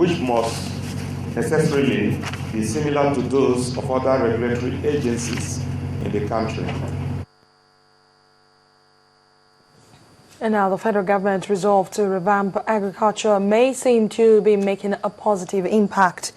which must necessarily be similar to those of other regulatory agencies in the country. And now the federal government resolved to revamp agriculture may seem to be making a positive impact.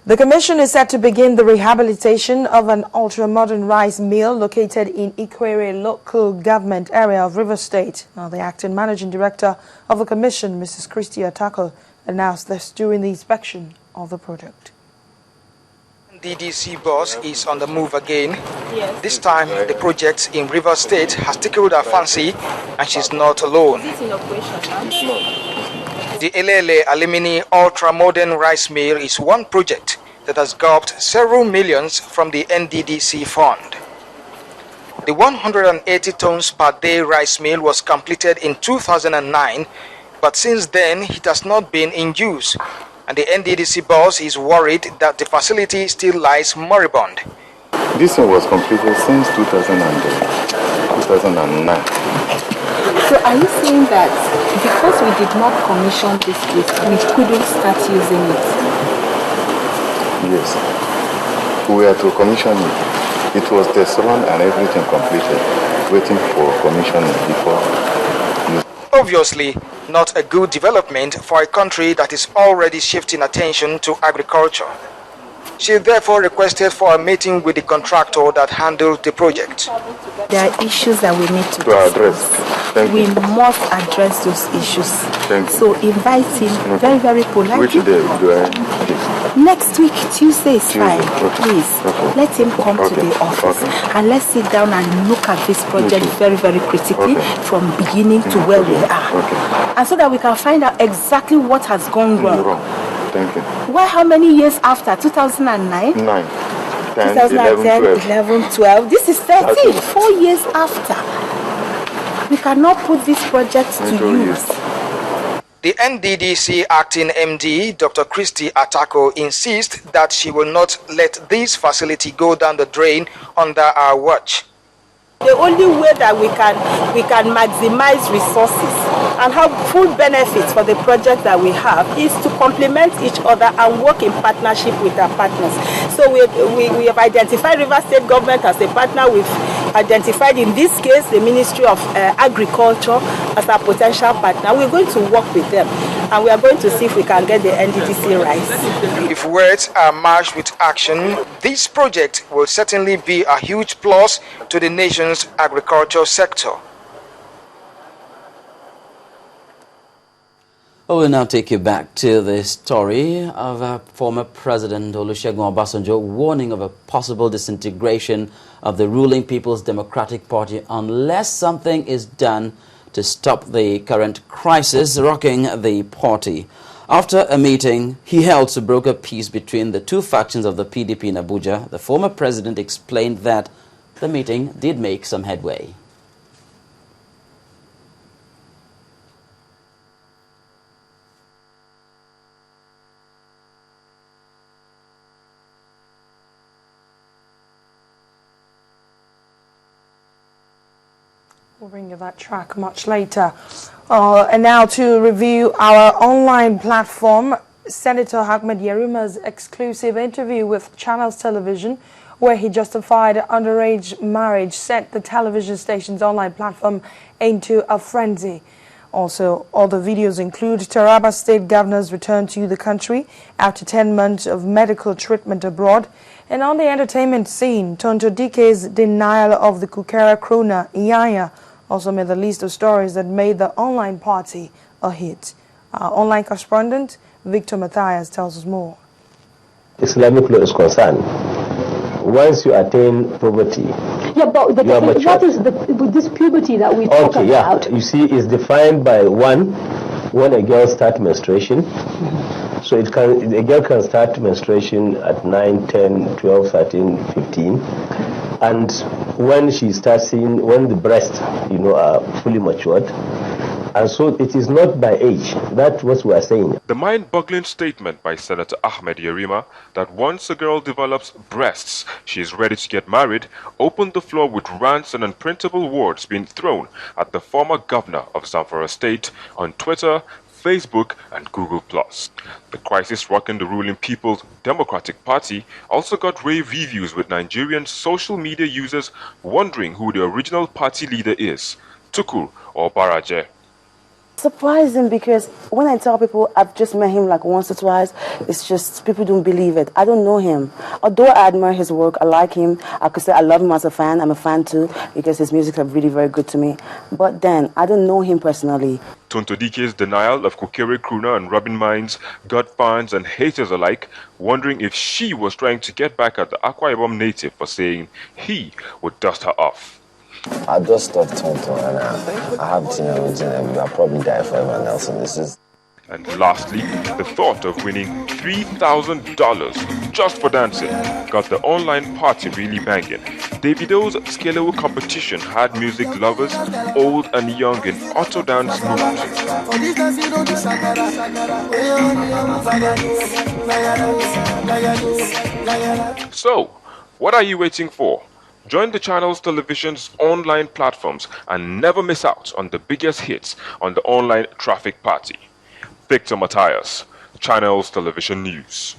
The commission is set to begin the rehabilitation of an ultra-modern rice mill located in Ikwere local government area of Rivers State. Now, the acting managing director of the commission, Mrs. Christy Atako, announced this during the inspection of the project. DDC boss is on the move again. Yes. This time, the project in Rivers State has tickled her fancy, and she's not alone. Is this in operation now? The Elele Alumini ultra-modern rice mill is one project that has gobbled several millions from the NDDC fund. The 180 tons per day rice mill was completed in 2009, but since then it has not been in use. And the NDDC boss is worried that the facility still lies moribund. This one was completed since 2009. So are you saying that because we did not commission this place, we couldn't start using it? Yes. We had to commission it. It was the salon and everything completed, waiting for commissioning before. Obviously, not a good development for a country that is already shifting attention to agriculture. She therefore requested for a meeting with the contractor that handled the project. There are issues that we need to address. We must address those issues. So invite him very, very politely. Which day do I? Next week, Tuesday is fine. Okay. Please, let him come to the office and let's sit down and look at this project very, very critically from beginning to where we are. And so that we can find out exactly what has gone wrong. Thank you. Well, how many years after? 2009? 2010, 11, 12. This is 13. 4 years after. We cannot put this project to use. The NDDC acting MD, Dr. Christy Atako, insists that she will not let this facility go down the drain under our watch. The only way that we can maximize resources and have full benefits for the project that we have is to complement each other and work in partnership with our partners. So we have identified Rivers State government as a partner. We've identified in this case the Ministry of Agriculture as our potential partner. We're going to work with them and we are going to see if we can get the NDDC rice. If words are matched with action, this project will certainly be a huge plus to the nation's agriculture sector. We'll now take you back to the story of former President Olusegun Obasanjo warning of a possible disintegration of the ruling People's Democratic Party unless something is done to stop the current crisis rocking the party. After a meeting he held to broker peace between the two factions of the PDP in Abuja, the former president explained that the meeting did make some headway. We'll bring you that track much later. And now to review our online platform, Senator Ahmed Yerima's exclusive interview with Channels Television, where he justified underage marriage, set the television station's online platform into a frenzy. Also, all the videos include Taraba State Governor's return to the country after 10 months of medical treatment abroad. And on the entertainment scene, Tonto Dike's denial of the Kukera Krona Iyanya also made the list of stories that made the online party a hit. Our online correspondent, Victor Matthias, tells us more. Islamic law is concerned. Once you attain puberty, but what is this puberty that we talk about? You see, it's defined by when a girl starts menstruation. So a girl can start menstruation at 9, 10, 12, 13, 15. And when she starts seeing, when the breasts, are fully matured. And so it is not by age. That's what we are saying. The mind-boggling statement by Senator Ahmed Yerima that once a girl develops breasts, she is ready to get married, opened the floor with rants and unprintable words being thrown at the former governor of Zamfara State on Twitter, Facebook, and Google+. The crisis rocking the ruling People's Democratic Party also got rave reviews, with Nigerian social media users wondering who the original party leader is, Tukur or Baraje. Surprising, because when I tell people I've just met him like once or twice, it's just people don't believe it. I don't know him. Although I admire his work, I like him. I could say I love him as a fan. I'm a fan too, because his music is really very good to me. But then I don't know him personally. Tonto Dike's denial of Kokere Kruna and Robin Mines got fans and haters alike wondering if she was trying to get back at the Akwa Ibom native for saying he would dust her off. I just stopped Tonto and I have dinner with him. I'll probably die for everyone else. And this is. And lastly, the thought of winning $3,000 just for dancing got the online party really banging. Davido's Scalable competition had music lovers, old and young, in auto dance moves. So, what are you waiting for? Join the Channels Television's online platforms and never miss out on the biggest hits on the online traffic party. Victor Matthias, Channels Television News.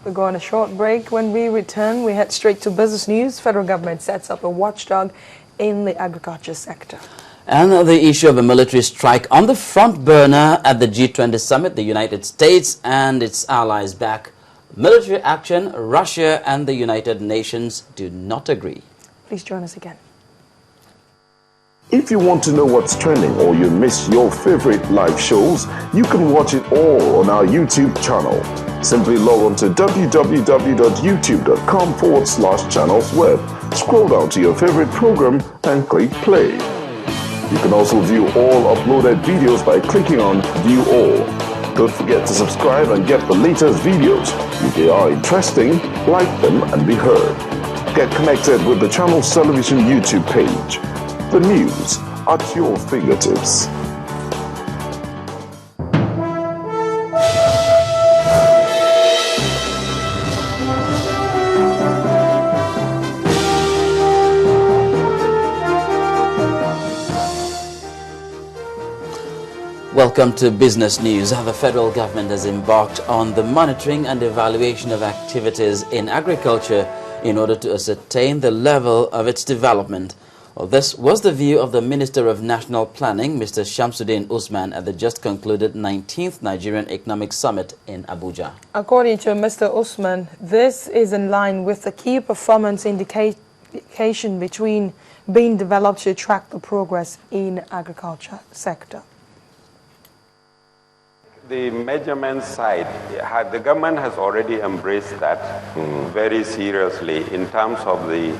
We're going on a short break. When we return, we head straight to business news. Federal government sets up a watchdog in the agriculture sector. And the issue of a military strike on the front burner at the G20 summit. The United States and its allies back military action. Russia and the United Nations do not agree. Please join us again. If you want to know what's trending or you miss your favorite live shows, you can watch it all on our YouTube channel. Simply log on to www.youtube.com/channelsweb. Scroll down to your favorite program and click play. You can also view all uploaded videos by clicking on View All. Don't forget to subscribe and get the latest videos. If they are interesting, like them and be heard. Get connected with the Channels Television YouTube page. The news at your fingertips. Welcome to Business News. The federal government has embarked on the monitoring and evaluation of activities in agriculture in order to ascertain the level of its development. Well, this was the view of the Minister of National Planning, Mr. Shamsuddin Usman, at the just concluded 19th Nigerian Economic Summit in Abuja. According to Mr. Usman, this is in line with the key performance indication between being developed to track the progress in agriculture sector. The measurement side, the government has already embraced that very seriously in terms of the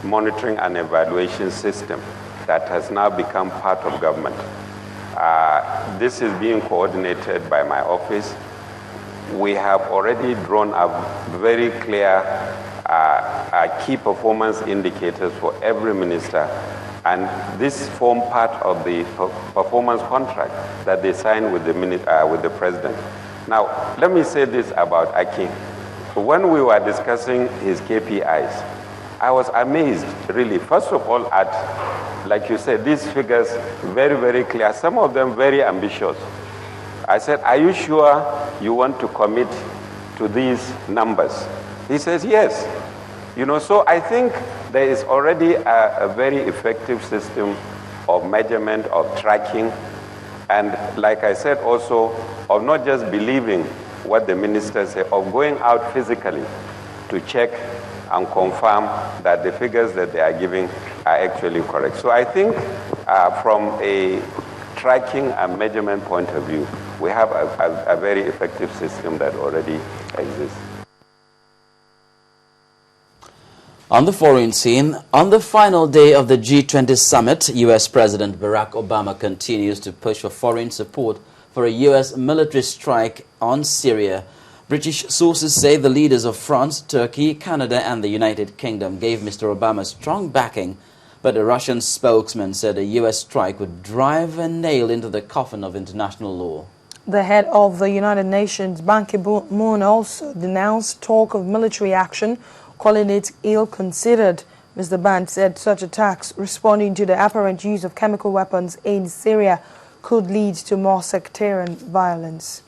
monitoring and evaluation system that has now become part of government. This is being coordinated by my office. We have already drawn up very clear key performance indicators for every minister, and this form part of the performance contract that they sign with the president. Now, let me say this about Akin. When we were discussing his KPIs, I was amazed, really, first of all, at, like you said, these figures, very, very clear, some of them very ambitious. I said, are you sure you want to commit to these numbers? He says, yes. You know, so I think there is already a very effective system of measurement, of tracking, and like I said also, of not just believing what the ministers say, of going out physically to check and confirm that the figures that they are giving are actually correct. So I think from a tracking and measurement point of view, we have a very effective system that already exists. On the foreign scene, on the final day of the G20 summit, U.S. President Barack Obama continues to push for foreign support for a U.S. military strike on Syria. British sources say the leaders of France, Turkey, Canada and the United Kingdom gave Mr. Obama strong backing, but a Russian spokesman said a U.S. strike would drive a nail into the coffin of international law. The head of the United Nations, Ban Ki-moon, also denounced talk of military action, calling it ill-considered. Mr. Ban said such attacks, responding to the apparent use of chemical weapons in Syria, could lead to more sectarian violence.